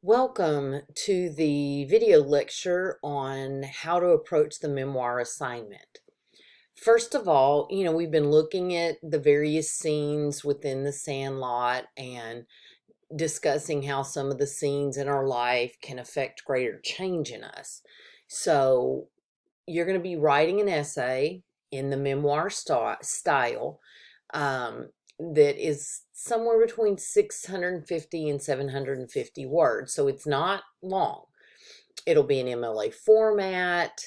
Welcome to the video lecture on how to approach the memoir assignment. First of all, we've been looking at the various scenes within the Sandlot and discussing how some of the scenes in our life can affect greater change in us. So you're going to be writing an essay in the memoir style that is somewhere between 650 and 750 words. So it's not long. It'll be an MLA format.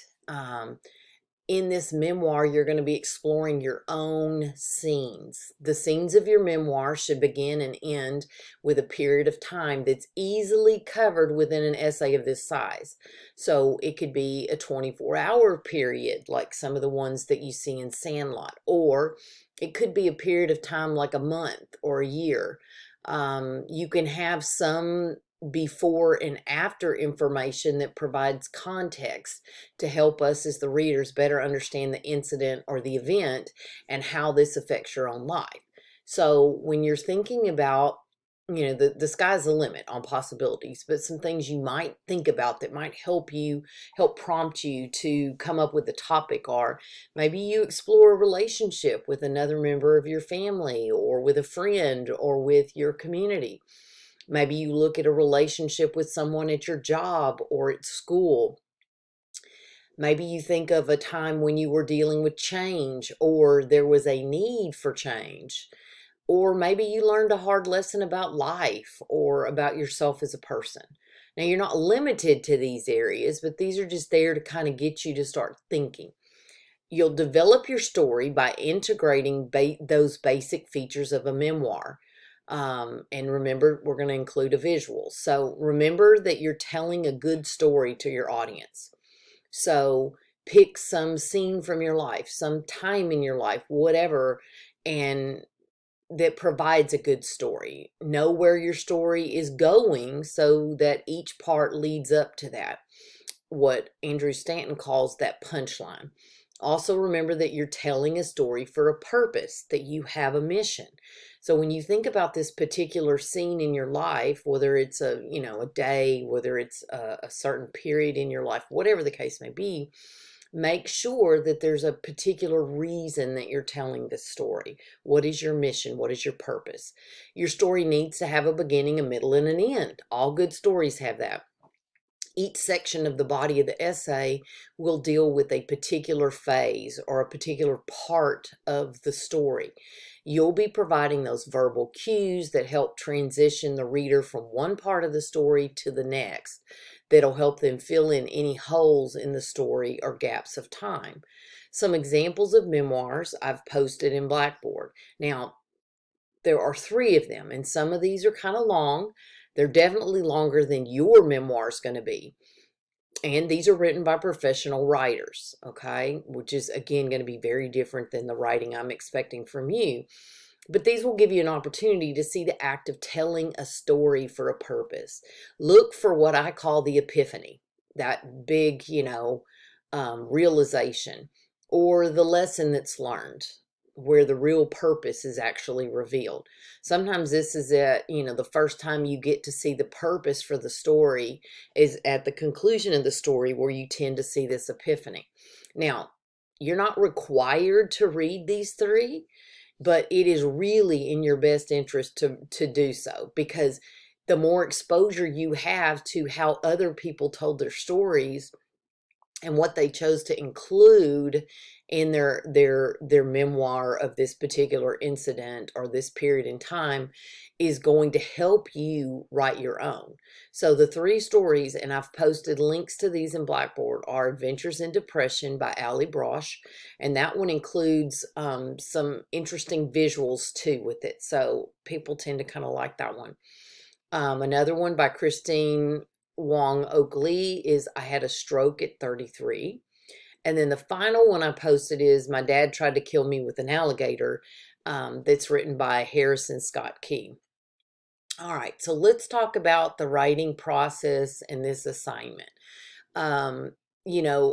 In this memoir, you're going to be exploring your own scenes. The scenes of your memoir should begin and end with a period of time that's easily covered within an essay of this size. So it could be a 24-hour period, like some of the ones that you see in Sandlot, or it could be a period of time like a month or a year. You can have some before and after information that provides context to help us as the readers better understand the incident or the event and how this affects your own life. So when you're thinking about, the sky's the limit on possibilities, but some things you might think about that might help prompt you to come up with the topic are maybe you explore a relationship with another member of your family or with a friend or with your community. Maybe you look at a relationship with someone at your job or at school. Maybe you think of a time when you were dealing with change or there was a need for change. Or maybe you learned a hard lesson about life or about yourself as a person. Now, you're not limited to these areas, but these are just there to kind of get you to start thinking. You'll develop your story by integrating those basic features of a memoir. And remember, we're going to include a visual. So remember that you're telling a good story to your audience. So pick some scene from your life, some time in your life, whatever, and that provides a good story. Know where your story is going so that each part leads up to that, what Andrew Stanton calls that punchline. Also remember that you're telling a story for a purpose, that you have a mission. So when you think about this particular scene in your life, whether it's a day, whether it's a certain period in your life, whatever the case may be, make sure that there's a particular reason that you're telling this story. What is your mission? What is your purpose? Your story needs to have a beginning, a middle, and an end. All good stories have that. Each section of the body of the essay will deal with a particular phase or a particular part of the story. You'll be providing those verbal cues that help transition the reader from one part of the story to the next, that'll help them fill in any holes in the story or gaps of time. Some examples of memoirs I've posted in Blackboard. Now, there are 3 of them, and some of these are kind of long. They're definitely longer than your memoir is going to be. And these are written by professional writers, okay? Which is, again, going to be very different than the writing I'm expecting from you. But these will give you an opportunity to see the act of telling a story for a purpose. Look for what I call the epiphany, that big, realization, or the lesson that's learned, where the real purpose is actually revealed. Sometimes this is the first time you get to see the purpose for the story is at the conclusion of the story, where you tend to see this epiphany. Now, you're not required to read these 3, but it is really in your best interest to do so, because the more exposure you have to how other people told their stories and what they chose to include in their memoir of this particular incident or this period in time is going to help you write your own. So the 3 stories, and I've posted links to these in Blackboard, are Adventures in Depression by Ali Brosh, and that one includes some interesting visuals too with it, so people tend to kind of like that one. Another one by Christine Wong Oakley is I Had a Stroke at 33. And then the final one I posted is My Dad Tried to Kill Me with an Alligator, that's written by Harrison Scott Key. All right, so let's talk about the writing process and this assignment.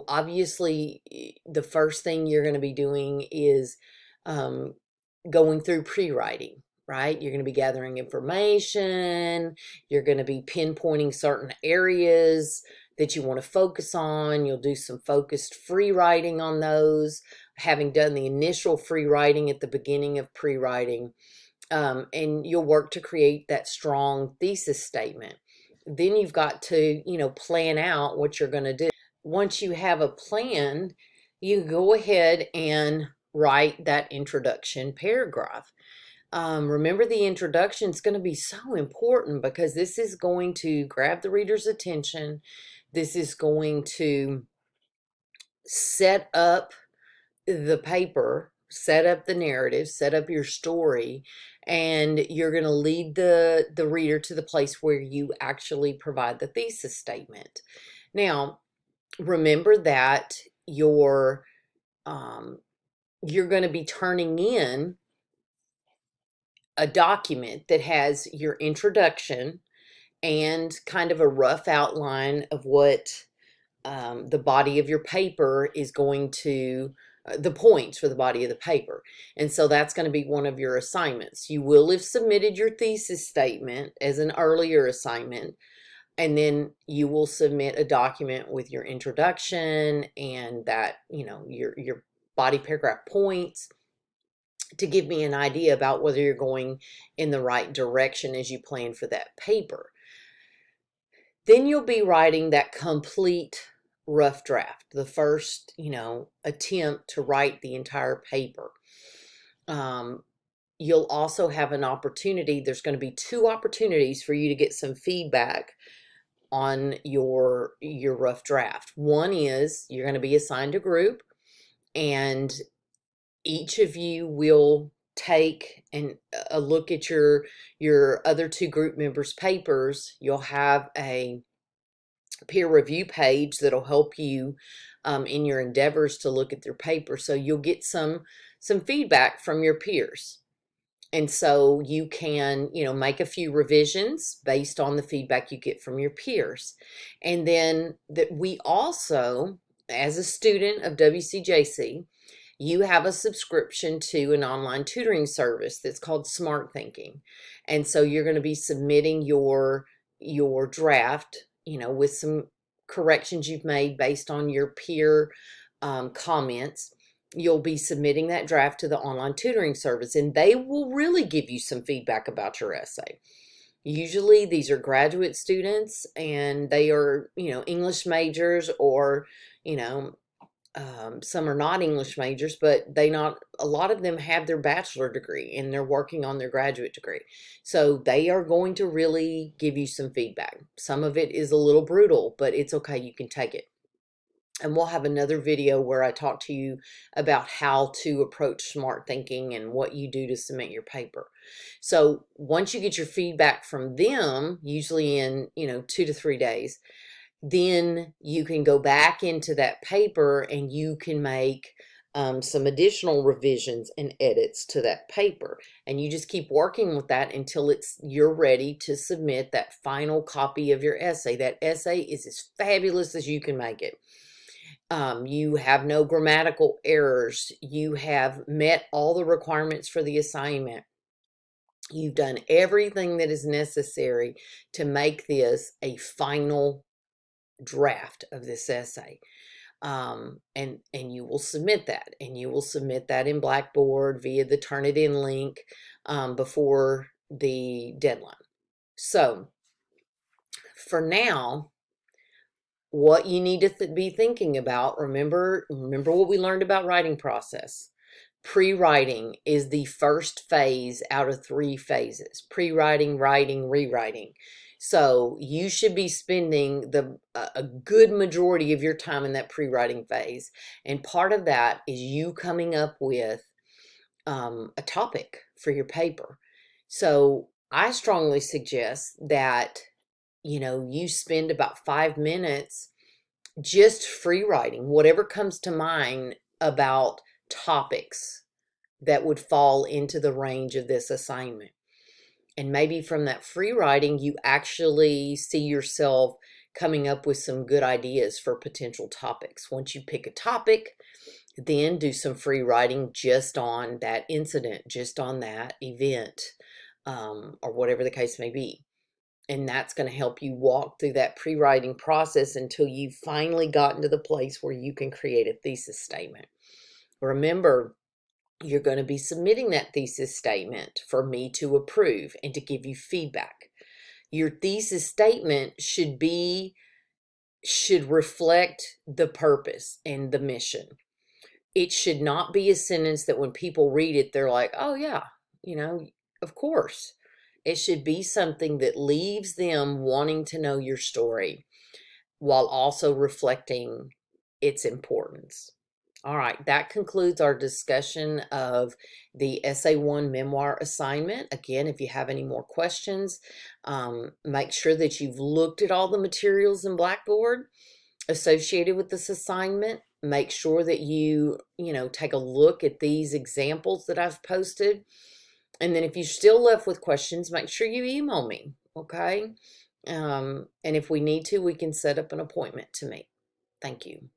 Obviously, the first thing you're going to be doing is going through pre-writing. right? You're going to be gathering information. You're going to be pinpointing certain areas that you want to focus on. You'll do some focused free writing on those, having done the initial free writing at the beginning of pre-writing. And you'll work to create that strong thesis statement. Then you've got to, plan out what you're going to do. Once you have a plan, you go ahead and write that introduction paragraph. Remember, the introduction is going to be so important because this is going to grab the reader's attention. This is going to set up the paper, set up the narrative, set up your story, and you're going to lead the reader to the place where you actually provide the thesis statement. Now, remember that you're going to be turning in a document that has your introduction and kind of a rough outline of what the body of your paper is going to, the points for the body of the paper. And so that's going to be one of your assignments. You will have submitted your thesis statement as an earlier assignment, and then you will submit a document with your introduction and that, your body paragraph points, to give me an idea about whether you're going in the right direction as you plan for that paper. Then you'll be writing that complete rough draft, the first, attempt to write the entire paper. You'll also have an opportunity. There's going to be 2 opportunities for you to get some feedback on your rough draft. One is you're going to be assigned a group, and each of you will take a look at your other 2 group members' papers. You'll have a peer review page that'll help you in your endeavors to look at their paper. So you'll get some feedback from your peers. And so you can, make a few revisions based on the feedback you get from your peers. And then that we also, as a student of WCJC, you have a subscription to an online tutoring service that's called Smart Thinking. And so you're going to be submitting your draft, with some corrections you've made based on your peer comments. You'll be submitting that draft to the online tutoring service, and they will really give you some feedback about your essay. Usually these are graduate students, and they are, English majors, or, some are not English majors, but a lot of them have their bachelor degree and they're working on their graduate degree. So they are going to really give you some feedback. Some of it is a little brutal, but it's okay. You can take it. And we'll have another video where I talk to you about how to approach smart thinking and what you do to submit your paper. So once you get your feedback from them, usually in, 2 to 3 days, then you can go back into that paper and you can make some additional revisions and edits to that paper. And you just keep working with that until you're ready to submit that final copy of your essay. That essay is as fabulous as you can make it. You have no grammatical errors. You have met all the requirements for the assignment. You've done everything that is necessary to make this a final draft of this essay. And you will submit that, and you will submit that in Blackboard via the Turnitin link before the deadline. So for now, what you need to be thinking about, remember what we learned about writing process. Pre-writing is the first phase out of 3 phases: pre-writing, writing, rewriting. So you should be spending a good majority of your time in that pre-writing phase. And part of that is you coming up with a topic for your paper. So I strongly suggest that, you spend about 5 minutes just free writing, whatever comes to mind about topics that would fall into the range of this assignment. And maybe from that free writing, you actually see yourself coming up with some good ideas for potential topics. Once you pick a topic, then do some free writing just on that incident, just on that event. or whatever the case may be. And that's going to help you walk through that pre-writing process until you've finally gotten to the place where you can create a thesis statement. Remember, you're going to be submitting that thesis statement for me to approve and to give you feedback. Your thesis statement should reflect the purpose and the mission. It should not be a sentence that when people read it, they're like, oh yeah, of course. It should be something that leaves them wanting to know your story while also reflecting its importance. All right, that concludes our discussion of the Essay 1 memoir assignment. Again, if you have any more questions, make sure that you've looked at all the materials in Blackboard associated with this assignment. Make sure that you take a look at these examples that I've posted. And then if you're still left with questions, make sure you email me, okay? And if we need to, we can set up an appointment to meet. Thank you.